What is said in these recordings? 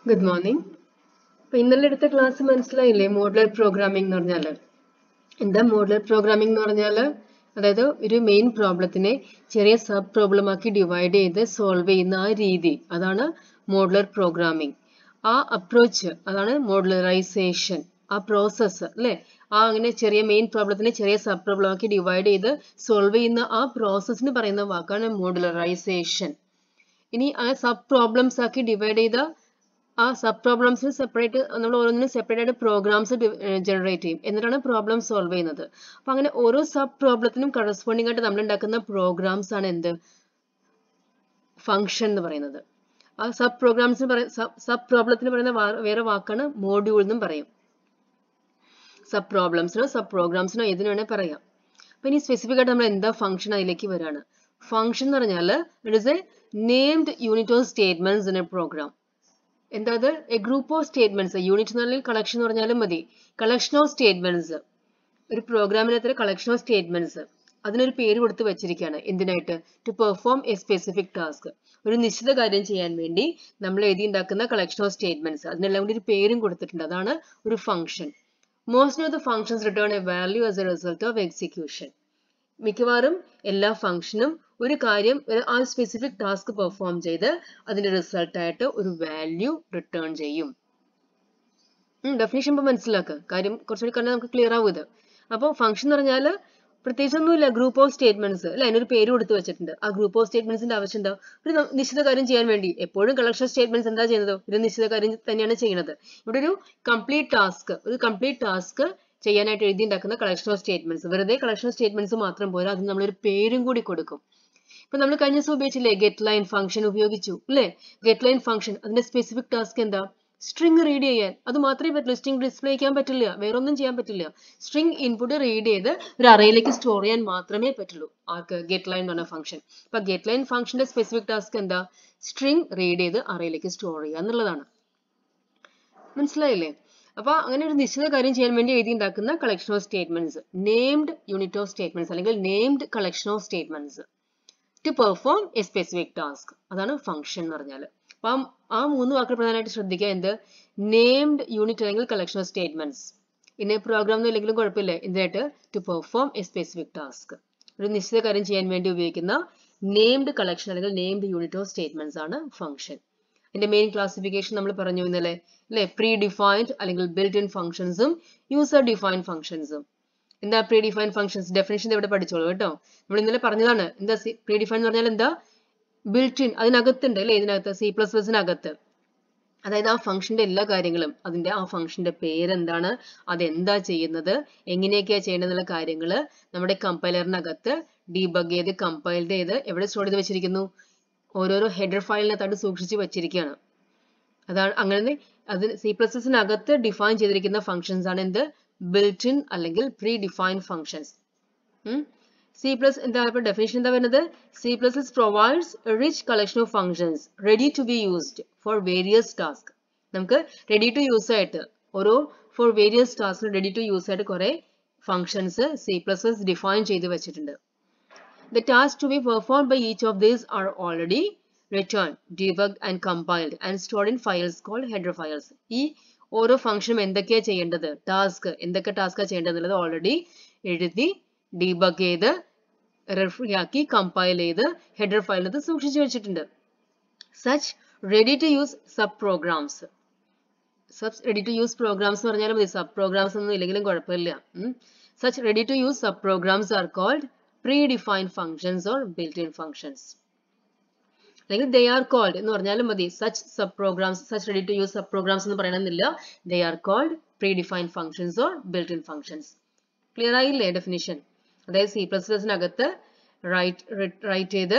Good morning. ഇപ്പോൾ ഇന്നലെ എടുത്ത ക്ലാസ് മനസ്സിലായില്ലേ മോഡുലർ പ്രോഗ്രാമിംഗ് എന്ന് പറഞ്ഞാൽ എന്താ മോഡുലർ പ്രോഗ്രാമിംഗ് എന്ന് പറഞ്ഞാൽ അതായത് ഒരു മെയിൻ പ്രോബ്ലത്തിനെ ചെറിയ സബ് പ്രോബ്ലം ആക്കി ഡിവൈഡ് ചെയ്ത് സോൾവ് ചെയ്യുന്ന ആ രീതി അതാണ് മോഡുലർ പ്രോഗ്രാമിംഗ്. ആ അപ്രോച്ച് അതാണ് മോഡുലറൈസേഷൻ. ആ പ്രോസസ്സ് അല്ലേ, ആ അങ്ങനെ ചെറിയ മെയിൻ പ്രോബ്ലത്തിനെ ചെറിയ സബ് പ്രോബ്ലം ആക്കി ഡിവൈഡ് ചെയ്ത് സോൾവ് ചെയ്യുന്ന ആ പ്രോസസ്സിന് പറയുന്ന വാക്കാണ് മോഡുലറൈസേഷൻ. ഇനി ആ സബ് പ്രോബ്ലംസ് ആക്കി ഡിവൈഡ് ചെയ്ത ആ സബ് പ്രോബ്ലംസിന് സെപ്പറേറ്റ് നമ്മൾ ഓരോന്നിനും സെപ്പറേറ്റ് ആയിട്ട് പ്രോഗ്രാംസ് ജനറേറ്റ് ചെയ്യും, എന്നിട്ടാണ് പ്രോബ്ലം സോൾവ് ചെയ്യുന്നത്. അപ്പൊ അങ്ങനെ ഓരോ സബ് പ്രോബ്ലത്തിനും കറസ്പോണ്ടിങ് ആയിട്ട് നമ്മൾ ഉണ്ടാക്കുന്ന പ്രോഗ്രാംസ് ആണ് എന്ത് ഫംഗ്ഷൻ എന്ന് പറയുന്നത്. ആ സബ് പ്രോബ്ലത്തിന് പറയുന്ന വേറെ വാക്കാണ് മോഡ്യൂൾ എന്നും പറയും. സബ് പ്രോബ്ലംസിനോ സബ് പ്രോഗ്രാംസിനോ ഏതിനു വേണേൽ പറയാം. അപ്പൊ ഇനി സ്പെസിഫിക് ആയിട്ട് നമ്മൾ എന്താ ഫംഗ്ഷൻ അതിലേക്ക് വരാണ്. ഫംഗ്ഷൻ എന്ന് പറഞ്ഞാൽ it is a named unit of statements in a program. എന്താ അത്? A group of statements. Unit എന്ന് പറഞ്ഞാൽ കളക്ഷൻ എന്ന് പറഞ്ഞാലും മതി. കളക്ഷൻ ഓഫ് സ്റ്റേറ്റ്മെന്റ്സ്, ഒരു പ്രോഗ്രാമിനകത്ത് കളക്ഷൻ ഓഫ് സ്റ്റേറ്റ്മെന്റ്സ്, അതിനൊരു പേര് കൊടുത്ത് വെച്ചിരിക്കുകയാണ്. എന്തിനായിട്ട്? To perform a specific task. ഒരു നിശ്ചിത കാര്യം ചെയ്യാൻ വേണ്ടി നമ്മൾ എഴുതി ഉണ്ടാക്കുന്ന കളക്ഷൻ ഓഫ് സ്റ്റേറ്റ്മെന്റ്സ്, അതിനെല്ലാം കൂടി ഒരു പേരും കൊടുത്തിട്ടുണ്ട്. അതാണ് ഒരു function. Most of the functions return A value as A result of execution. മിക്കവാറും എല്ലാ ഫംഗ്ഷനും ഒരു കാര്യം ആ സ്പെസിഫിക് ടാസ്ക് പെർഫോം ചെയ്ത് അതിന്റെ റിസൾട്ട് ആയിട്ട് ഒരു വാല്യൂ റിട്ടേൺ ചെയ്യും. ഡെഫിനിഷൻ ഇപ്പൊ മനസ്സിലാക്കുക, കാര്യം കുറച്ചുകൂടി കണ്ടാൽ നമുക്ക് ക്ലിയർ ആവും ഇത്. അപ്പോൾ ഫംഗ്ഷൻ എന്ന് പറഞ്ഞാൽ പ്രത്യേകിച്ചൊന്നുമില്ല, ഗ്രൂപ്പ് ഓഫ് സ്റ്റേറ്റ്മെന്റ്സ് അല്ലെ, അതിനൊരു പേര് കൊടുത്ത് വെച്ചിട്ടുണ്ട്. ആ ഗ്രൂപ്പ് ഓഫ് സ്റ്റേറ്റ്മെന്റ്സിന്റെ ആവശ്യം എന്താ? ഒരു നിശ്ചിത കാര്യം ചെയ്യാൻ വേണ്ടി. എപ്പോഴും കളക്ഷൻ സ്റ്റേറ്റ്മെന്റ്സ് എന്താ ചെയ്യുന്നത്? ഒരു നിശ്ചിത കാര്യം തന്നെയാണ് ചെയ്യുന്നത്. ഇവിടെ ഒരു കംപ്ലീറ്റ് ടാസ്ക് ചെയ്യാനായിട്ട് എഴുതി ഉണ്ടാക്കുന്ന കളക്ഷൻ ഓഫ് സ്റ്റേറ്റ്മെന്റ്സ്. വെറുതെ കളക്ഷൻ ഓഫ് സ്റ്റേറ്റ്മെന്റ്സ് മാത്രം പോരാ, അതിന് നമ്മളൊരു പേരും കൂടി കൊടുക്കും. ഇപ്പൊ നമ്മൾ കഴിഞ്ഞ ദിവസം ഉപയോഗിച്ചില്ലേ, ഗെറ്റ് ലൈൻ ഫംഗ്ഷൻ ഉപയോഗിച്ചു അല്ലെ. ഗെറ്റ് ലൈൻ ഫംഗ്ഷൻ അതിന്റെ സ്പെസിഫിക് ടാസ്ക് എന്താ? സ്ട്രിംഗ് റീഡ് ചെയ്യാൻ. അത് മാത്രമേ പറ്റുള്ളൂ, സ്ട്രിംഗ് ഡിസ്പ്ലേ ചെയ്യാൻ പറ്റില്ല, വേറെ ഒന്നും ചെയ്യാൻ പറ്റില്ല. സ്ട്രിംഗ് ഇൻപുട്ട് റീഡ് ചെയ്ത് ഒരു അറയിലേക്ക് സ്റ്റോർ ചെയ്യാൻ മാത്രമേ പറ്റുള്ളൂ ആർക്ക്? ഗെറ്റ് ലൈൻ എന്ന് പറഞ്ഞ ഫംഗ്ഷൻ. അപ്പൊ ഗെറ്റ് ലൈൻ ഫംഗ്ഷന്റെ സ്പെസിഫിക് ടാസ്ക് എന്താ? സ്ട്രിംഗ് റീഡ് ചെയ്ത് അറയിലേക്ക് സ്റ്റോർ ചെയ്യുക എന്നുള്ളതാണ്. മനസ്സിലായില്ലേ? അപ്പൊ അങ്ങനെ ഒരു നിശ്ചിത കാര്യം ചെയ്യാൻ വേണ്ടി എഴുതി ഉണ്ടാക്കുന്ന collection of statements, named unit of statements അല്ലെങ്കിൽ named collection of statements to perform a specific task. അതാണ് ഫംഗ്ഷൻ എന്ന് പറഞ്ഞാൽ. അപ്പൊ ആ മൂന്ന് വാക്കുകൾ പ്രധാനമായിട്ട് ശ്രദ്ധിക്കുക. എന്ത്? നേംഡ് യൂണിറ്റ് അല്ലെങ്കിൽ കളക്ഷൻ ഓഫ് സ്റ്റേറ്റ്മെന്റ്സ്. ഇന്ന പ്രോഗ്രാം ഒന്നും ഇല്ലെങ്കിലും കുഴപ്പമില്ല, എന്തായിട്ട്? To perform a specific task. ഒരു നിശ്ചിത കാര്യം ചെയ്യാൻ വേണ്ടി ഉപയോഗിക്കുന്ന നേംഡ് കളക്ഷൻ അല്ലെങ്കിൽ നേംഡ് യൂണിറ്റ് ഓഫ് സ്റ്റേറ്റ്മെന്റ്സ് ആണ് ഫംഗ്ഷൻ. ഇതിന്റെ മെയിൻ ക്ലാസിഫിക്കേഷൻ നമ്മൾ പറഞ്ഞു ഇന്നലെ അല്ലെ. പ്രീ ഡിഫൈൻഡ് അല്ലെങ്കിൽ ബിൽറ്റ് ഇൻ ഫംഗ്ഷൻസും യൂസർ ഡിഫൈൻഡ് ഫംഗ്ഷൻസും. എന്താ പ്രീ ഡിഫൈൻഡ് ഫംഗ്ഷൻസ്? ഡെഫിനേഷൻ ഇവിടെ പഠിച്ചോളൂ കേട്ടോ. നമ്മൾ ഇന്നലെ പറഞ്ഞതാണ്. എന്താ പ്രീ ഡിഫൈൻഡ് എന്ന് പറഞ്ഞാൽ എന്താ? ബിൽറ്റ് ഇൻ, അതിനകത്തുണ്ട് അല്ലെ, ഇതിനകത്ത് C++നകത്ത്. അതായത് ആ ഫംഗ്ഷന്റെ എല്ലാ കാര്യങ്ങളും, അതിന്റെ ആ ഫംഗ്ഷന്റെ പേരെന്താണ്, അതെന്താ ചെയ്യുന്നത്, എങ്ങനെയൊക്കെയാ ചെയ്യേണ്ടതെന്നുള്ള കാര്യങ്ങള് നമ്മുടെ കമ്പൈലറിനകത്ത് ഡീബഗ് ചെയ്ത് കമ്പൈൽഡ് ചെയ്ത് എവിടെ സ്റ്റോർ ചെയ്ത് വെച്ചിരിക്കുന്നു? ഓരോരോ ഹെഡർ ഫയലിനകത്തായിട്ട് സൂക്ഷിച്ച് വെച്ചിരിക്കുകയാണ്. അതാണ് അങ്ങനെ അത് C++നകത്ത് ഡിഫൈൻ ചെയ്തിരിക്കുന്ന ഫംഗ്ഷൻസ് ആണ് എന്ത്? ബിൽറ്റ് ഇൻ അല്ലെങ്കിൽ പ്രീ ഡിഫൈൻഡ് ഫംഗ്ഷൻസ്. എന്താ ഡെഫിനേഷൻ എന്താ വരുന്നത്? C++ provides a rich collection of functions ready to be used for various tasks. നമുക്ക് ready to use ആയിട്ട് for various tasks ready to use ആയിട്ട് കുറെ ഫംഗ്ഷൻസ് C++ ഡിഫൈൻ ചെയ്ത് വെച്ചിട്ടുണ്ട്. The tasks to be performed by each of these are already returned, debugged and compiled and stored in files called header files. ഈ ഓരോ ഫംഗ്ഷനും എന്തൊക്കെയാ ചെയ്യേണ്ടത്, എന്തൊക്കെ ടാസ്കാ ചെയ്യേണ്ടത് ഓൾറെഡി എഴുതി ഡീബഗ് ചെയ്ത് റെഫർ ആക്കി കമ്പൈൽ ചെയ്ത് ഹെഡർ ഫയലിനകത്ത് സൂക്ഷിച്ചു വെച്ചിട്ടുണ്ട്. Such ready to use sub programs. Ready to use programs എന്ന് പറഞ്ഞാലും മതി, സബ് പ്രോഗ്രാംസ് ഒന്നും ഇല്ലെങ്കിലും കുഴപ്പമില്ല. Such ready to use sub programs are called predefined functions or built-in functions. അല്ലെങ്കിൽ they are called എന്ന് പറഞ്ഞാലും മതി. Such sub programs, such ready to use sub programs എന്ന് പറയണമെന്നില്ല. they are called predefined functions or built-in functions. Clear ആയില്ലേ definition? അതായത് C++നകത്ത് write ചെയ്ത്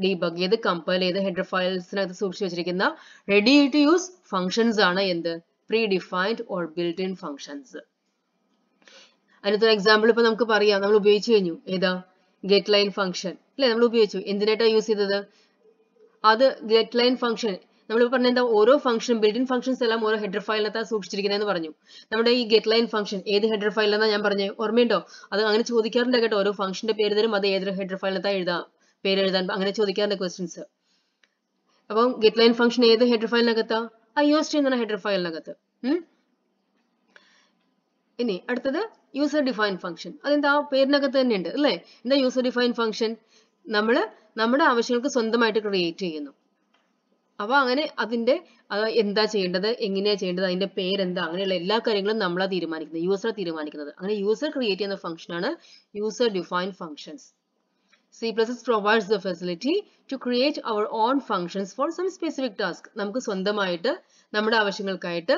ഡീബഗ് ചെയ്ത് കമ്പൈൽ ചെയ്ത് ഹെഡർ ഫയൽസിനകത്ത് സൂക്ഷിച്ചു വെച്ചിരിക്കുന്ന റെഡി ടു യൂസ് ഫംഗ്ഷൻസ് ആണ് എന്ത്? Pre-defined or built-in functions. അതിനകത്തൊരു എക്സാമ്പിൾ ഇപ്പൊ നമുക്ക് പറയാം. നമ്മൾ ഉപയോഗിച്ചു കഴിഞ്ഞു. ഏതാ? ഗെറ്റ് ലൈൻ ഫംഗ്ഷൻ അല്ലെ, നമ്മൾ ഉപയോഗിച്ചു. എന്തിനായിട്ടാ യൂസ് ചെയ്തത്? അത് ഗെറ്റ് ലൈൻ ഫംഗ്ഷൻ നമ്മൾ പറഞ്ഞ എന്താ? ഓരോ ഫംഗ്ഷൻ ബിൽറ്റ്-ഇൻ ഫംഗ്ഷൻസ് എല്ലാം ഓരോ ഹെഡർ ഫയലിനകത്താണ് സൂക്ഷിച്ചിരിക്കുന്നതെന്ന് പറഞ്ഞു. നമ്മുടെ ഈ ഗെറ്റ് ലൈൻ ഫംഗ്ഷൻ ഏത് ഹെഡർ ഫയലിലെന്നാ ഞാൻ പറഞ്ഞത്? ഓർമ്മയുണ്ടോ? അത് അങ്ങനെ ചോദിക്കാറുണ്ട് കേട്ടോ. ഓരോ ഫംഗ്ഷന്റെ പേര് തരും, അത് ഏതൊരു ഹെഡർ ഫയലിനകത്താ പേര് എഴുതാൻ അങ്ങനെ ചോദിക്കാറുണ്ട് ക്വസ്റ്റ്യൻസ്. അപ്പം ഗെറ്റ് ലൈൻ ഫംഗ്ഷൻ ഏത് ഹെഡർ ഫയലിനകത്താ? IOST എന്ന ഹെഡർ ഫയലിനകത്ത്. ഇനി അടുത്തത് യൂസർ ഡിഫൈൻ ഫംഗ്ഷൻ. അതെന്താ പേരിനകത്ത് തന്നെ ഉണ്ട് അല്ലേ? എന്താ യൂസർ ഡിഫൈൻ ഫംഗ്ഷൻ? നമ്മുടെ ആവശ്യങ്ങൾക്ക് സ്വന്തമായിട്ട് ക്രിയേറ്റ് ചെയ്യുന്നു. അപ്പൊ അങ്ങനെ അതിന്റെ എന്താ ചെയ്യേണ്ടത്, എങ്ങനെയാ ചെയ്യേണ്ടത്, അതിന്റെ പേരെന്താ, അങ്ങനെയുള്ള എല്ലാ കാര്യങ്ങളും നമ്മളാ തീരുമാനിക്കുന്നത്, യൂസർ തീരുമാനിക്കുന്നത്. അങ്ങനെ യൂസർ ക്രിയേറ്റ് ചെയ്യുന്ന ഫംഗ്ഷൻ ആണ് user define functions. C++ provides the facility to create our own functions for some specific task. നമുക്ക് സ്വന്തമായിട്ട് നമ്മുടെ ആവശ്യങ്ങൾക്കായിട്ട്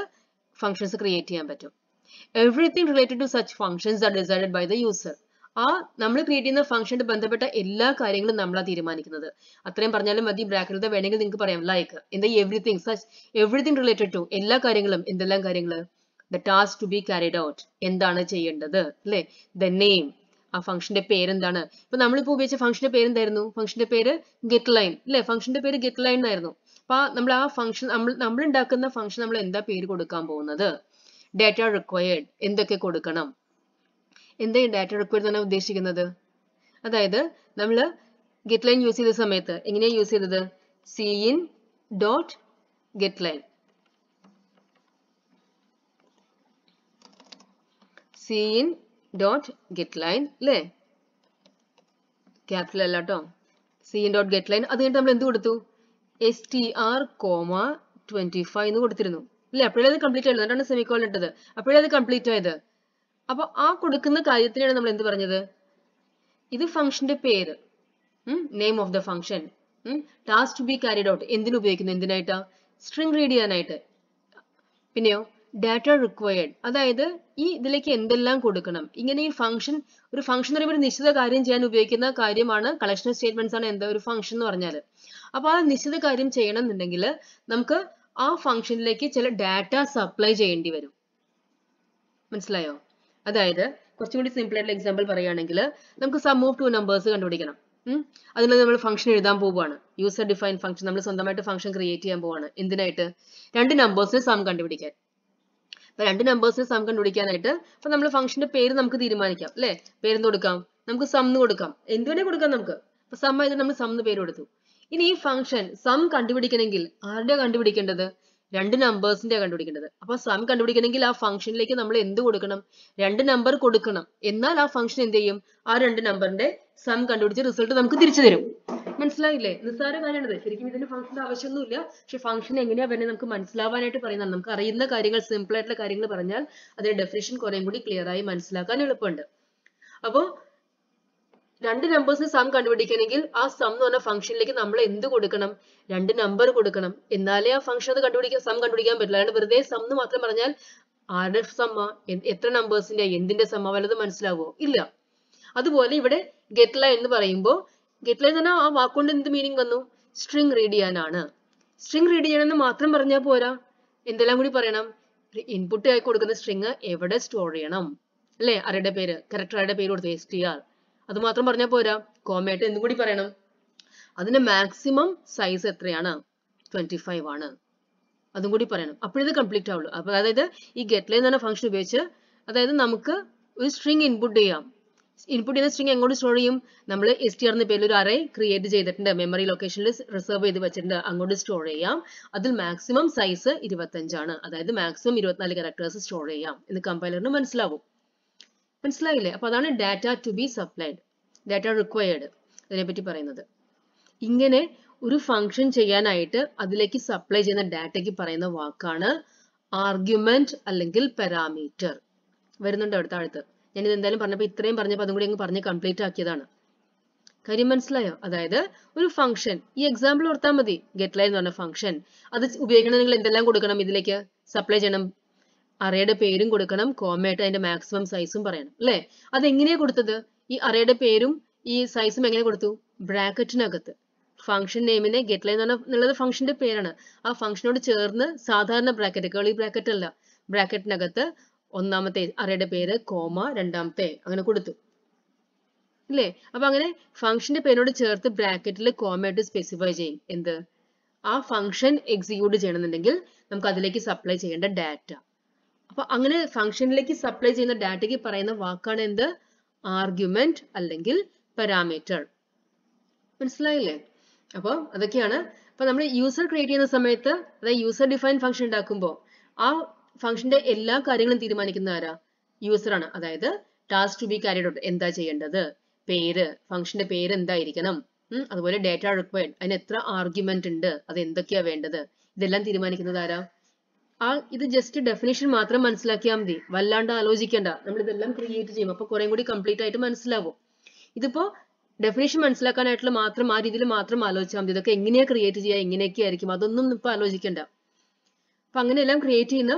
ഫംഗ്ഷൻസ് ക്രിയേറ്റ് ചെയ്യാൻ പറ്റും. Everything related to such functions are decided by the user. നമ്മൾ create ചെയ്യുന്ന ഫംഗ്ഷന് ബന്ധപ്പെട്ട എല്ലാ കാര്യങ്ങളും നമ്മളാ തീരുമാനിക്കുന്നത്. അത്രയും പറഞ്ഞാലും മതി. ബ്രാക്കറ്റിൽ വേണമെങ്കിൽ നിങ്ങൾക്ക് പറയാം ലൈക്ക് എന്താ എവറിത്തിങ് റിലേറ്റഡ് ടു എല്ലാ കാര്യങ്ങളും. എന്തെല്ലാം കാര്യങ്ങൾ? the task to be carried out, എന്താണ് ചെയ്യേണ്ടത് അല്ലേ? the name, ആ ഫംഗ്ഷന്റെ പേരെന്താണ്? ഇപ്പൊ നമ്മളിപ്പോ ഉപയോഗിച്ച ഫംഗ്ഷന്റെ പേര് എന്തായിരുന്നു? ഫംഗ്ഷന്റെ പേര് getLine അല്ലെ? ഫംഗ്ഷന്റെ പേര് getLine എന്നായിരുന്നു. അപ്പൊ നമ്മൾ ആ ഫംഗ്ഷൻ നമ്മൾ ഉണ്ടാക്കുന്ന ഫംഗ്ഷൻ നമ്മൾ എന്താ പേര് കൊടുക്കാൻ പോകുന്നത്? ഡാറ്റ റിക്വയർഡ്, എന്തൊക്കെ കൊടുക്കണം? എന്താ ഈ ഡാറ്റ റിക്വയർഡ് എന്നാണ് ഉദ്ദേശിക്കുന്നത്? അതായത് നമ്മൾ getLine യൂസ് ചെയ്ത സമയത്ത് എങ്ങനെയാ യൂസ് ചെയ്തത്? cin.getLine cin.getLine അല്ലേ? ക്യാപിറ്റൽ അല്ല കേട്ടോ. cin.getLine. അത് കഴിഞ്ഞിട്ട് നമ്മൾ എന്ത് കൊടുത്തു? str,25 എന്ന് കൊടുത്തിരുന്നു അല്ലേ? അപ്പോഴേ അത് കംപ്ലീറ്റ് ആയിരുന്നു. എന്നിട്ടാണ് സെമിക്കോളൻ ഇട്ടത്. അപ്പോഴേ അത് കംപ്ലീറ്റ് ആയത്. അപ്പൊ ആ കൊടുക്കുന്ന കാര്യത്തിനാണ് നമ്മൾ എന്ത് പറഞ്ഞത്? ഇത് ഫംഗ്ഷന്റെ പേര്, name of the function. Task to be carried out എന്തിനു ഉപയോഗിക്കുന്നു? എന്തിനായിട്ടാ? സ്ട്രിംഗ് റീഡ് ചെയ്യാനായിട്ട്. പിന്നെയോ ഡാറ്റ റിക്വയർഡ്, അതായത് ഈ ഇതിലേക്ക് എന്തെല്ലാം കൊടുക്കണം. ഇങ്ങനെ ഈ ഫംഗ്ഷൻ, ഒരു ഫംഗ്ഷൻ എന്ന് പറയുമ്പോൾ ഒരു നിശ്ചിത കാര്യം ചെയ്യാൻ ഉപയോഗിക്കുന്ന കാര്യമാണ്. കളക്ഷൻ സ്റ്റേറ്റ്മെന്റ്സ് ആണ് എന്താ ഒരു ഫംഗ്ഷൻ എന്ന് പറഞ്ഞാൽ. അപ്പൊ ആ നിശ്ചിത കാര്യം ചെയ്യണം എന്നുണ്ടെങ്കിൽ നമുക്ക് ആ ഫംഗ്ഷനിലേക്ക് ചില ഡാറ്റ സപ്ലൈ ചെയ്യേണ്ടി വരും. മനസ്സിലായോ? അതായത് കുറച്ചും കൂടി സിമ്പിൾ ആയിട്ടുള്ള എക്സാമ്പിൾ പറയുകയാണെങ്കിൽ നമുക്ക് സം ഓഫ് 2 നമ്പേഴ്സ് കണ്ടുപിടിക്കണം. അതിന് നമ്മൾ ഫംഗ്ഷൻ എഴുതാൻ പോവുകയാണ്. User define function. നമ്മൾ സ്വന്തമായിട്ട് ഫംഗ്ഷൻ ക്രിയേറ്റ് ചെയ്യാൻ പോവാണ്. എന്തിനായിട്ട്? 2 നമ്പേഴ്സിന് സം കണ്ടുപിടിക്കാൻ. അപ്പൊ 2 നമ്പേഴ്സിന് സം കണ്ടുപിടിക്കാനായിട്ട് അപ്പൊ നമ്മൾ ഫംഗ്ഷന്റെ പേര് നമുക്ക് തീരുമാനിക്കാം അല്ലെ? പേരെന്ന് കൊടുക്കാം? നമുക്ക് സം എന്ന് കൊടുക്കാം. എന്തുവരെ കൊടുക്കാം നമുക്ക്. അപ്പൊ സം ആയിട്ട് നമ്മൾ സം എന്ന് പേര് കൊടുത്തു. ഇനി ഈ ഫംഗ്ഷൻ സം കണ്ടുപിടിക്കണമെങ്കിൽ ആരുടെ കണ്ടുപിടിക്കേണ്ടത്? 2 നമ്പേഴ്സിന്റെ കണ്ടുപിടിക്കേണ്ടത്. അപ്പൊ സം കണ്ടുപിടിക്കണമെങ്കിൽ ആ ഫംഗ്ഷനിലേക്ക് നമ്മൾ എന്ത് കൊടുക്കണം? 2 നമ്പർ കൊടുക്കണം. എന്നാൽ ആ ഫംഗ്ഷൻ എന്ത് ചെയ്യും? ആ 2 നമ്പറിന്റെ സം കണ്ടുപിടിച്ച് റിസൾട്ട് നമുക്ക് തിരിച്ചു തരും. മനസ്സിലായില്ലേ? നിസ്സാര കാര്യമാണത്. ശരിക്കും ഇതിന് ഫംഗ്ഷന്റെ ആവശ്യമൊന്നുമില്ല. പക്ഷെ ഫംഗ്ഷൻ എങ്ങനെയാ വരുന്നത് നമുക്ക് മനസ്സിലാവാനായിട്ട് പറയുന്നതാണ്. നമുക്ക് അറിയുന്ന കാര്യങ്ങൾ, സിമ്പിൾ ആയിട്ടുള്ള കാര്യങ്ങൾ പറഞ്ഞാൽ അതിന്റെ ഡെഫിനിഷൻ കുറേം കൂടി ക്ലിയർ ആയി മനസ്സിലാക്കാൻ എളുപ്പമുണ്ട്. അപ്പോ 2 നമ്പേഴ്സിന് സം കണ്ടുപിടിക്കണമെങ്കിൽ ആ സം എന്ന് പറഞ്ഞ ഫംഗ്ഷനിലേക്ക് നമ്മൾ എന്ത് കൊടുക്കണം? 2 നമ്പർ കൊടുക്കണം. എന്നാലേ ആ ഫംഗ്ഷൻ അത് സം കണ്ടുപിടിക്കാൻ പറ്റില്ല. അല്ലാണ്ട് വെറുതെ സം എന്ന് മാത്രം പറഞ്ഞാൽ ആരുടെ സമ്മ, എത്ര നമ്പേഴ്സിന്റെ, എന്തിന്റെ സമ്മ വല്ലതും മനസ്സിലാവോ? ഇല്ല. അതുപോലെ ഇവിടെ getLine എന്ന് പറയുമ്പോൾ getLine എന്ന് പറഞ്ഞാൽ ആ വാക്കുകൊണ്ട് എന്ത് മീനിങ് വന്നു? സ്ട്രിംഗ് റീഡ് ചെയ്യാനാണ്. സ്ട്രിംഗ് റീഡ് ചെയ്യണമെന്ന് മാത്രം പറഞ്ഞാൽ പോരാ, എന്തെല്ലാം കൂടി പറയണം? ഇൻപുട്ട് ആയി കൊടുക്കുന്ന സ്ട്രിംഗ് എവിടെ സ്റ്റോർ ചെയ്യണം അല്ലെ? ആരുടെ പേര്, കറക്റ്റ് ആരുടെ പേര് കൊടുത്തു, str. അത് മാത്രം പറഞ്ഞാൽ പോരാ, കോമയായിട്ട് എന്തും കൂടി പറയണം. അതിന്റെ മാക്സിമം സൈസ് എത്രയാണ്? 25 ആണ്. അതും കൂടി പറയണം. അപ്പോഴത് കംപ്ലീറ്റ് ആവുള്ളൂ. അപ്പൊ അതായത് ഈ getLine എന്ന് പറഞ്ഞ ഫംഗ്ഷൻ ഉപയോഗിച്ച് അതായത് നമുക്ക് ഒരു സ്ട്രിംഗ് ഇൻപുട്ട് ചെയ്യാം. ഇൻപുട്ട് ചെയ്യുന്ന സ്ട്രിംഗ് എങ്ങോട്ട് സ്റ്റോർ ചെയ്യും? നമ്മൾ str എന്ന പേരിൽ ഒരു അറേ ക്രിയേറ്റ് ചെയ്തിട്ടുണ്ട്, മെമ്മറി ലൊക്കേഷനിൽ റിസർവ് ചെയ്ത് വെച്ചിട്ടുണ്ട്, അങ്ങോട്ട് സ്റ്റോർ ചെയ്യാം. അതിൽ മാക്സിമം സൈസ് 25 ആണ്. അതായത് മാക്സിമം 24 ക്യാരക്ടേഴ്സ് സ്റ്റോർ ചെയ്യാം എന്ന് കമ്പൈലറിന് മനസ്സിലാവും. മനസ്സിലായില്ലേ? അപ്പൊ അതാണ് data to be supplied, data required അതിനെപ്പറ്റി പറയുന്നത്. ഇങ്ങനെ ഒരു ഫംഗ്ഷൻ ചെയ്യാനായിട്ട് അതിലേക്ക് സപ്ലൈ ചെയ്യുന്ന ഡാറ്റയ്ക്ക് പറയുന്ന വാക്കാണ് ആർഗ്യുമെന്റ് അല്ലെങ്കിൽ പാരാമീറ്റർ. വരുന്നുണ്ട് അടുത്ത. ഞാനിത് എന്തായാലും പറഞ്ഞപ്പോൾ ഇത്രയും പറഞ്ഞപ്പോൾ അതും കൂടി അങ്ങ് പറഞ്ഞ് കംപ്ലീറ്റ് ആക്കിയതാണ്. കാര്യം മനസ്സിലായോ? അതായത് ഒരു ഫംഗ്ഷൻ, ഈ എക്സാമ്പിൾ ഓർത്താൽ മതി. getLine എന്ന് പറഞ്ഞ ഫംഗ്ഷൻ അത് ഉപയോഗിക്കണം. നിങ്ങൾ എന്തെല്ലാം കൊടുക്കണം? ഇതിലേക്ക് സപ്ലൈ ചെയ്യണം. അറേയുടെ പേരും കൊടുക്കണം, കോമയായിട്ട് അതിന്റെ മാക്സിമം സൈസും പറയണം അല്ലെ? അതെങ്ങനെയാ കൊടുത്തത്? ഈ അറേയുടെ പേരും ഈ സൈസും എങ്ങനെ കൊടുത്തു? ബ്രാക്കറ്റിനകത്ത്. ഫംഗ്ഷൻ നെയിമിനെ getLine എന്നുള്ളത് ഫംഗ്ഷന്റെ പേരാണ്. ആ ഫംഗ്ഷനോട് ചേർന്ന് സാധാരണ ബ്രാക്കറ്റ്, കേളി ബ്രാക്കറ്റ് അല്ല, ബ്രാക്കറ്റിനകത്ത് ഒന്നാമത്തെ അറേയുടെ പേര്, കോമ, രണ്ടാമത്തെ അങ്ങനെ കൊടുത്തു അല്ലേ? അപ്പൊ അങ്ങനെ ഫംഗ്ഷന്റെ പേരോട് ചേർത്ത് ബ്രാക്കറ്റിൽ കോമയായിട്ട് സ്പെസിഫൈ ചെയ്യും. എന്ത്? ആ ഫംഗ്ഷൻ എക്സിക്യൂട്ട് ചെയ്യണമെന്നുണ്ടെങ്കിൽ നമുക്ക് അതിലേക്ക് സപ്ലൈ ചെയ്യേണ്ട ഡാറ്റ. അപ്പൊ അങ്ങനെ ഫംഗ്ഷനിലേക്ക് സപ്ലൈ ചെയ്യുന്ന ഡാറ്റയ്ക്ക് പറയുന്ന വാക്കാണ് എന്ത്? ആർഗ്യുമെന്റ് അല്ലെങ്കിൽ പാരാമീറ്റർ. മനസ്സിലായില്ലേ? അപ്പൊ അതൊക്കെയാണ് അപ്പോൾ നമ്മൾ യൂസർ ക്രിയേറ്റ് ചെയ്യുന്ന സമയത്ത് അതായത് യൂസർ ഡിഫൈൻ ഫംഗ്ഷൻ ഉണ്ടാക്കുമ്പോൾ ആ ഫംഗ്ഷന്റെ എല്ലാ കാര്യങ്ങളും തീരുമാനിക്കുന്ന ആരാ? യൂസറാണ്. അതായത് task to be carried out, എന്താ ചെയ്യേണ്ടത്, പേര്, ഫംഗ്ഷന്റെ പേര് എന്തായിരിക്കണം, അതുപോലെ ഡേറ്റ റിക്വയർഡ്, അതിന് എത്ര ആർഗ്യുമെന്റ് ഉണ്ട്, അത് എന്തൊക്കെയാ വേണ്ടത്, ഇതെല്ലാം തീരുമാനിക്കുന്നത് ആരാ? ഇത് ജസ്റ്റ് ഡെഫിനേഷൻ മാത്രം മനസ്സിലാക്കിയാൽ മതി, വല്ലാണ്ട് ആലോചിക്കേണ്ട. നമ്മൾ ഇതെല്ലാം ക്രിയേറ്റ് ചെയ്യും, അപ്പൊ കുറേ കൂടി കംപ്ലീറ്റ് ആയിട്ട് മനസ്സിലാവും. ഇതിപ്പോ ഡെഫിനേഷൻ മനസ്സിലാക്കാനായിട്ടുള്ള മാത്രം ആ രീതിയിൽ മാത്രം ആലോചിച്ചാൽ മതി. ഇതൊക്കെ എങ്ങനെയാ ക്രിയേറ്റ് ചെയ്യുക, എങ്ങനെയൊക്കെ ആയിരിക്കും, അതൊന്നും ഇപ്പൊ ആലോചിക്കണ്ട. അപ്പൊ അങ്ങനെയെല്ലാം ക്രിയേറ്റ് ചെയ്യുന്ന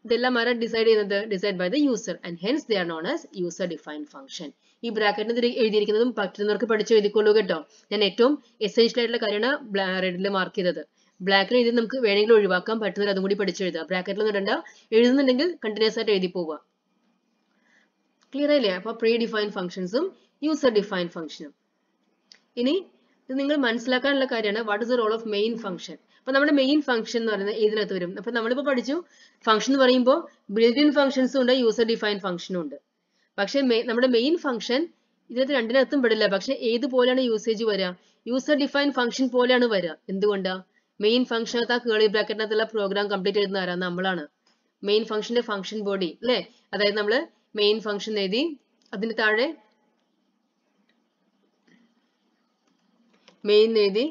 ഇതെല്ലാം ആരാ ഡിസൈഡ് ചെയ്യുന്നത്? Decide by the user, and hence they are known as user defined function. ഈ ബ്രാക്കറ്റിന് എഴുതിയിരിക്കുന്നതും പറ്റുന്നവർക്ക് പഠിച്ച് എഴുതിക്കൊള്ളൂ കേട്ടോ. ഞാൻ ഏറ്റവും എസെൻഷ്യൽ ആയിട്ടുള്ള കാര്യമാണ് റെഡിൽ മാർക്ക് ചെയ്തത്. ബ്ലാക്കിൽ എഴുതി നമുക്ക് വേണമെങ്കിൽ ഒഴിവാക്കാൻ പറ്റുന്നത് അതും കൂടി പഠിച്ചെഴുതുക. ബ്രാക്കറ്റിലൊന്നും ഇടണ്ട, എഴുതുന്നുണ്ടെങ്കിൽ കണ്ടിന്യൂസ് ആയിട്ട് എഴുതി പോവുക. ക്ലിയർ ആയില്ലേ? അപ്പൊ പ്രീ ഡിഫൈൻഡ് ഫംഗ്ഷൻസും യൂസർ ഡിഫൈൻഡ് ഫംഗ്ഷനും. ഇനി ഇത് നിങ്ങൾ മനസ്സിലാക്കാനുള്ള കാര്യമാണ് what is the role of main function. അപ്പൊ നമ്മുടെ മെയിൻ ഫംഗ്ഷൻ എന്ന് പറയുന്നത് ഇതിനകത്ത് വരും. അപ്പൊ നമ്മളിപ്പോ പഠിച്ചു ഫംഗ്ഷൻ എന്ന് പറയുമ്പോൾ ബിൽറ്റ് ഇൻ ഫംഗ്ഷൻസും ഉണ്ട്, യൂസർ ഡിഫൈൻഡ് ഫംഗ്ഷനും ഉണ്ട്. പക്ഷെ നമ്മുടെ മെയിൻ ഫംഗ്ഷൻ ഇതിനകത്ത് രണ്ടിനകത്തും പെടില്ല. പക്ഷെ ഏതുപോലെയാണ് യൂസേജ് വരിക? യൂസർ ഡിഫൈൻഡ് ഫംഗ്ഷൻ പോലെയാണ് വരിക. എന്തുകൊണ്ടാ? മെയിൻ ഫംഗ്ഷനകത്ത് ആ കേളി ബ്രാക്കറ്റിനകത്തുള്ള പ്രോഗ്രാം കംപ്ലീറ്റ് എഴുതുന്ന ആരാ? നമ്മളാണ്. മെയിൻ ഫംഗ്ഷന്റെ ഫംഗ്ഷൻ ബോഡി അല്ലെ? അതായത് നമ്മള് മെയിൻ ഫംഗ്ഷൻ എഴുതി, അതിന് താഴെ മെയിൻ എഴുതി,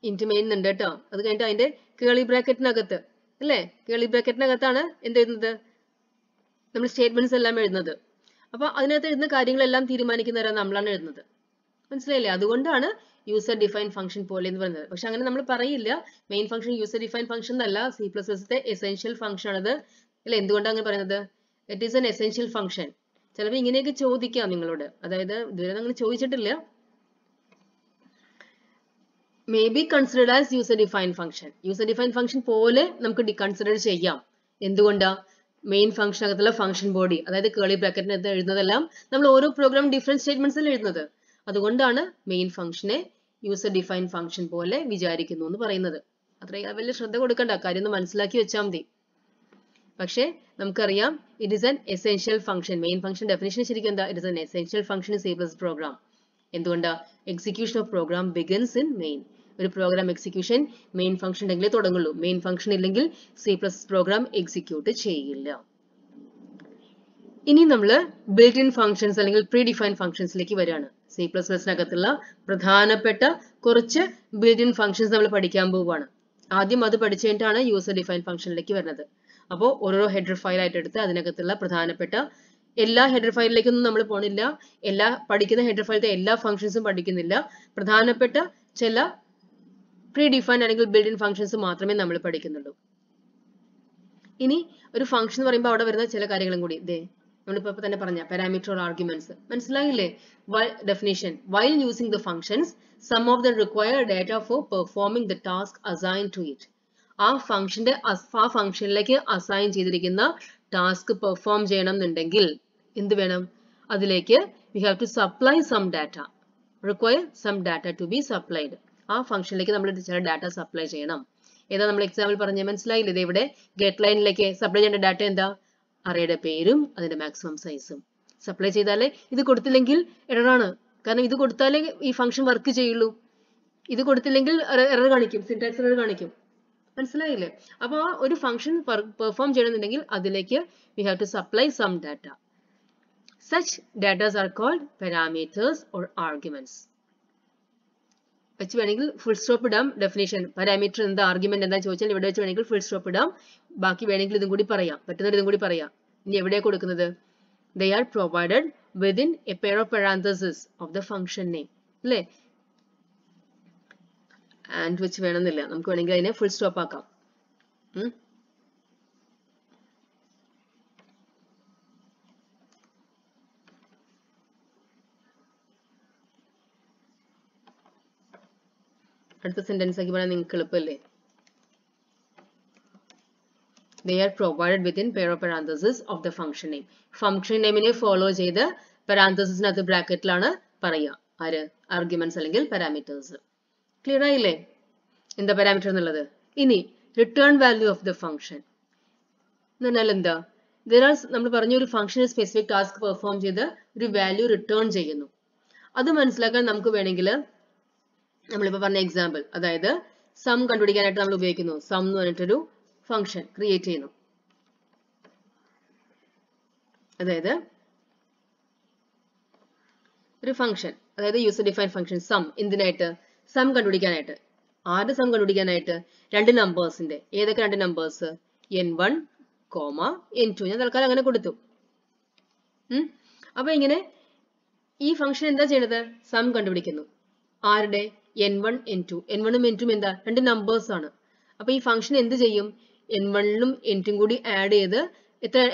ഇൻറ്റ് മെയിൻ ഉണ്ട് കേട്ടോ. അത് കഴിഞ്ഞിട്ട് അതിന്റെ കേളി ബ്രാക്കറ്റിനകത്ത് അല്ലേ, കേളി ബ്രാക്കറ്റിനകത്താണ് എന്ത് എഴുതുന്നത്? നമ്മൾ സ്റ്റേറ്റ്മെന്റ്സ് എല്ലാം എഴുതുന്നത്. അപ്പൊ അതിനകത്ത് എഴുതുന്ന കാര്യങ്ങളെല്ലാം തീരുമാനിക്കുന്നവരാ നമ്മളാണ് എഴുതുന്നത്. മനസ്സിലായില്ലേ? അതുകൊണ്ടാണ് യൂസർ ഡിഫൈൻ ഫംഗ്ഷൻ പോലെ എന്ന് പറയുന്നത്. പക്ഷെ അങ്ങനെ നമ്മൾ പറയില്ല. Main function user define function എന്നല്ല, C++ത്തെ എസെൻഷ്യൽ ഫംഗ്ഷൻ ആണത് അല്ലെ? എന്തുകൊണ്ടാണ് അങ്ങനെ പറയുന്നത്? It is N essential function. ചിലപ്പോൾ ഇങ്ങനെയൊക്കെ ചോദിക്കാം നിങ്ങളോട്, അതായത് ഇതുവരെ അങ്ങനെ ചോദിച്ചിട്ടില്ല. May be considered as user define function. User define function പോലെ നമുക്ക് കൺസിഡർ ചെയ്യാം. എന്തുകൊണ്ടാ? മെയിൻ ഫംഗ്ഷനകത്തുള്ള ഫംഗ്ഷൻ ബോഡി, അതായത് കേളി ബ്രാക്കറ്റിനകത്ത് എഴുതുന്നതെല്ലാം നമ്മൾ ഓരോ പ്രോഗ്രാം ഡിഫറെന്റ് സ്റ്റേറ്റ്മെന്റ്സിൽ എഴുതുന്നത്. അതുകൊണ്ടാണ് മെയിൻ ഫംഗ്ഷനെ യൂസർ ഡിഫൈൻ ഫംഗ്ഷൻ പോലെ വിചാരിക്കുന്നു എന്ന് പറയുന്നത്. അത്ര വലിയ ശ്രദ്ധ കൊടുക്കണ്ട, കാര്യം ഒന്ന് മനസ്സിലാക്കി വെച്ചാൽ മതി. പക്ഷേ നമുക്കറിയാം it is an essential function. Main function definition ശരിക്കും എന്താ? It is an essential function in C++ program. എന്തുകൊണ്ടാ? Execution of program begins in main. ഒരു പ്രോഗ്രാം എക്സിക്യൂഷൻ മെയിൻ ഫംഗ്ഷൻ ഉണ്ടെങ്കിലേ തുടങ്ങുള്ളൂ. മെയിൻ ഫംഗ്ഷൻ ഇല്ലെങ്കിൽ C++ പ്രോഗ്രാം എക്സിക്യൂട്ട് ചെയ്യില്ല. ഇനി നമ്മൾ ബിൽറ്റ് ഇൻ ഫംഗ്ഷൻസ് അല്ലെങ്കിൽ പ്രീ ഡിഫൈൻ ഫംഗ്ഷൻസിലേക്ക് വരികയാണ്. C++നകത്തുള്ള പ്രധാനപ്പെട്ട കുറച്ച് ബിൽറ്റ് ഇൻ ഫംഗ്ഷൻസ് നമ്മൾ പഠിക്കാൻ പോവുകയാണ്. ആദ്യം അത് പഠിച്ചു കഴിഞ്ഞിട്ടാണ് യൂസർ ഡിഫൈൻ ഫംഗ്ഷനിലേക്ക് വരുന്നത്. അപ്പോൾ ഓരോ ഹെഡർ ഫയൽ ആയിട്ട് എടുത്ത് അതിനകത്തുള്ള പ്രധാനപ്പെട്ട എല്ലാ ഹെഡർ ഫയലിലേക്കൊന്നും നമ്മൾ പോണില്ല. പഠിക്കുന്ന ഹെഡർ ഫയലിലെ എല്ലാ ഫംഗ്ഷൻസും പഠിക്കുന്നില്ല. പ്രധാനപ്പെട്ട ചില പ്രീ ഡിഫൈൻ അല്ലെങ്കിൽ ബിൽറ്റ് ഇൻ ഫംഗ്ഷൻസ് മാത്രമേ നമ്മൾ പഠിക്കുന്നുള്ളൂ. ഇനി ഒരു ഫംഗ്ഷൻ എന്ന് പറയുമ്പോൾ അവിടെ വരുന്ന ചില കാര്യങ്ങളും കൂടി നമ്മളിപ്പോ തന്നെ പറഞ്ഞ പാരാമീറ്റർ ഓർ ആർഗ്യുമെന്റ്സ് മനസ്സിലായില്ലേ? Definition while using the functions some of the required data for performing the task assign to it. ആ ഫംഗ്ഷനിലേക്ക് അസൈൻ ചെയ്തിരിക്കുന്ന ടാസ്ക് പെർഫോം ചെയ്യണം എന്നുണ്ടെങ്കിൽ എന്ത് വേണം? അതിലേക്ക് we have to supply some data, require some data to be supplied. ആ ഫംഗ്ഷനിലേക്ക് നമ്മൾ ചില ഡാറ്റ സപ്ലൈ ചെയ്യണം. ഏതാ നമ്മൾ എക്സാമ്പിൾ പറഞ്ഞ മനസ്സിലായില്ലേ? ഇത് ഇവിടെ ഗെറ്റ് ലൈനിലേക്ക് സപ്ലൈ ചെയ്യേണ്ട ഡാറ്റ എന്താ? അറേയുടെ പേരും അതിന്റെ മാക്സിമം സൈസും. സപ്ലൈ ചെയ്താലേ, ഇത് കൊടുത്തില്ലെങ്കിൽ എററാണ്. കാരണം ഇത് കൊടുത്താലേ ഈ ഫംഗ്ഷൻ വർക്ക് ചെയ്യുള്ളൂ. ഇത് കൊടുത്തില്ലെങ്കിൽ എറർ കാണിക്കും, സിന്റാക്സ് എറർ കാണിക്കും. മനസ്സിലായില്ലേ? അപ്പോൾ ആ ഒരു ഫംഗ്ഷൻ പെർഫോം ചെയ്യണമെന്നുണ്ടെങ്കിൽ അതിലേക്ക് we have to supply some data. Such data are called parameters or arguments. വെച്ച് വേണമെങ്കിൽ ഫുൾ സ്റ്റോപ്പ് ഇടാം. ഡെഫിനേഷൻ പാരാമീറ്റർ എന്താ, ആർഗ്യുമെന്റ് എന്താ ചോദിച്ചാൽ ഇവിടെ വെച്ച് വേണമെങ്കിൽ ഫുൾ സ്റ്റോപ്പ് ഇടാം. ബാക്കി വേണമെങ്കിൽ ഇതും കൂടി പറയാം, പറ്റുന്ന ഇതും കൂടി പറയാം. ഇനി എവിടെയാണ് കൊടുക്കുന്നത്? They are provided within a pair of parentheses of the function name. അല്ലേ? ആൻഡ് വെച്ച് വേണമെന്നില്ല, നമുക്ക് വേണമെങ്കിൽ അതിനെ ഫുൾ സ്റ്റോപ്പ് ആക്കാം. അടുത്ത സെന്റൻസ് ആക്കി പറയാൻ നിങ്ങൾക്ക് എളുപ്പമല്ലേ? They are provided within pair of parentheses of the function name. Function നെയിമിനെ ഫോളോ ചെയ്ത് പാരാന്തസിസിനകത്ത് ബ്രാക്കറ്റിലാണ് പറയുക ആര്? ആർഗ്യുമെന്റ്സ് അല്ലെങ്കിൽ പാരാമീറ്റേഴ്സ്. ക്ലിയർ ആയില്ലേ എന്താ പാരാമീറ്റർ എന്നുള്ളത്? ഇനി return value of the function എന്ന് പറഞ്ഞാൽ എന്താ? നമ്മൾ പറഞ്ഞ ഒരു ഫംഗ്ഷൻ സ്പെസിഫിക് ടാസ്ക് പെർഫോം ചെയ്ത് ഒരു വാല്യൂ റിട്ടേൺ ചെയ്യുന്നു. അത് മനസ്സിലാക്കാൻ നമുക്ക് വേണമെങ്കിൽ നമ്മളിപ്പോൾ പറഞ്ഞ എക്സാമ്പിൾ, അതായത് സം കണ്ടുപിടിക്കാനായിട്ട് നമ്മൾ ഉപയോഗിക്കുന്നു. സം എന്ന് പറഞ്ഞിട്ടൊരു ഫംഗ്ഷൻ ക്രിയേറ്റ് ചെയ്യുന്നു. അതായത് ഒരു ഫംഗ്ഷൻ, അതായത് യൂസർ ഡിഫൈൻ ഫംഗ്ഷൻ സം. എന്തിനായിട്ട്? സം കണ്ടുപിടിക്കാനായിട്ട്. ആരുടെ സം കണ്ടുപിടിക്കാനായിട്ട്? രണ്ട് നമ്പേഴ്സിന്റെ. ഏതൊക്കെ രണ്ട് നമ്പേഴ്സ്? n1, n2. ഞാൻ തൽക്കാലം അങ്ങനെ കൊടുത്തു. അപ്പൊ ഇങ്ങനെ ഈ ഫംഗ്ഷൻ എന്താ ചെയ്യണത്? സം കണ്ടുപിടിക്കുന്നു. ആരുടെ? n1, n2. n1 ഉം n2 ഉം എന്താ? രണ്ട് നമ്പേഴ്സ് ആണ്. അപ്പൊ ഈ ഫംഗ്ഷൻ എന്ത് ചെയ്യും? n1 ഉം n2 കൂടി ആഡ് ചെയ്ത്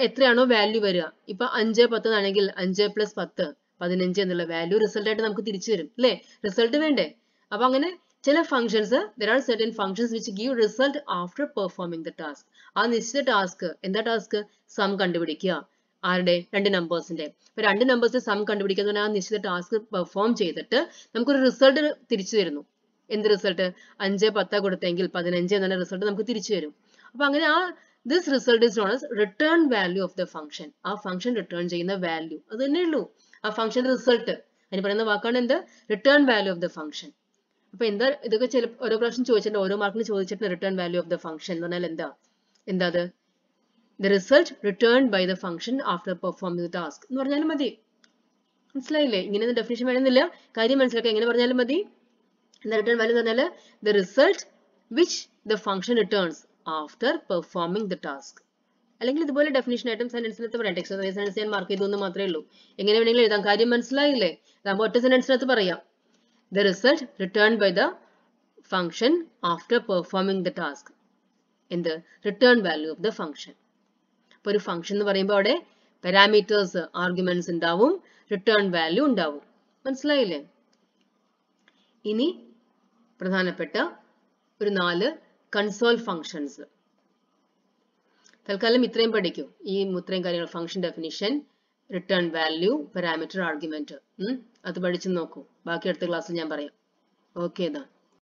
എത്രയാണോ വാല്യൂ വരിക, ഇപ്പൊ 5, 10 ആണെങ്കിൽ 5 + 10 15 എന്നുള്ള വാല്യൂ റിസൾട്ട് ആയിട്ട് നമുക്ക് തിരിച്ചു വരും അല്ലേ? റിസൾട്ട് വേണ്ടേ? അപ്പൊ അങ്ങനെ ചില functions, there are certain functions which give result after performing the task. ആ നിശ്ചിത ടാസ്ക്, എന്താ ടാസ്ക്? സം കണ്ടുപിടിക്കുക. ആരുടെ? രണ്ട് നമ്പേഴ്സിന്റെ. ഇപ്പൊ രണ്ട് നമ്പേഴ്സ് സം കണ്ടുപിടിക്കുന്ന ആ നിശ്ചിത ടാസ്ക് പെർഫോം ചെയ്തിട്ട് നമുക്കൊരു റിസൾട്ട് തിരിച്ചു തരുന്നു. എന്ത് റിസൾട്ട്? 5, 10 കൊടുത്തെങ്കിൽ 15 എന്ന റിസൾട്ട് നമുക്ക് തിരിച്ചു വരും. അപ്പൊ അങ്ങനെ this result is known as return value of the function. ആ ഫംഗ്ഷൻ റിട്ടേൺ ചെയ്യുന്ന വാല്യൂ അത് തന്നെ ഉള്ളൂ. ആ ഫംഗ്ഷന്റെ റിസൾട്ട്, അതിന് പറയുന്ന വാക്കാണ് എന്ത്? Return value of the function. അപ്പൊ എന്താ ഇതൊക്കെ ഓരോ പ്രാവശ്യം ചോദിച്ചിട്ടുണ്ട്, ഓരോ മാർക്കിന് ചോദിച്ചിട്ട് return value of the function എന്ന് പറഞ്ഞാൽ എന്താ അത്? The result returned by the function after performing the task എന്ന് പറഞ്ഞാലും മതി. മനസ്സിലായില്ലേ? ഇങ്ങനെ ഡെഫിനിഷൻ വേണമെന്നില്ല, കാര്യം മനസ്സിലാക്കുക. എങ്ങനെ പറഞ്ഞാലും മതി. എന്താ റിട്ടേൺ വാല്യൂ എന്ന് പറഞ്ഞാൽ the result which the function returns after performing the task. അല്ലെങ്കിൽ ഇതുപോലെ ഡെഫിനിഷൻ ആയിട്ടും സെന്റൻസിനകത്ത് പറയാം. ടെക്സ്റ്റ് സെന്റൻസ് ഞാൻ മാർക്ക് ചെയ്തൊന്നും മാത്രമേ ഉള്ളൂ. എങ്ങനെ വേണമെങ്കിലും എഴുതാം. കാര്യം മനസ്സിലായില്ലേ? നമ്മൾ ഒറ്റ സെന്റൻസിനകത്ത് പറയാം. The result returned by the function after performing the task. എന്ത്? Return value of the function. അപ്പൊ ഒരു ഫംഗ്ഷൻ എന്ന് പറയുമ്പോൾ അവിടെ പാരാമീറ്റേഴ്സ്, ആർഗ്യുമെന്റ്സ് ഉണ്ടാവും, റിട്ടേൺ വാല്യൂ ഉണ്ടാവും. മനസ്സിലായില്ലേ? ഇനി പ്രധാനപ്പെട്ട ഒരു 4 കൺസോൾ ഫംഗ്ഷൻസ്. തൽക്കാലം ഇത്രയും പഠിക്കൂ. ഈ ഇത്രയും കാര്യങ്ങൾ: function definition, return value, parameter, argument. അത് പഠിച്ചു നോക്കൂ. ബാക്കി അടുത്ത ക്ലാസ്സിൽ ഞാൻ പറയാം. ഓക്കെ.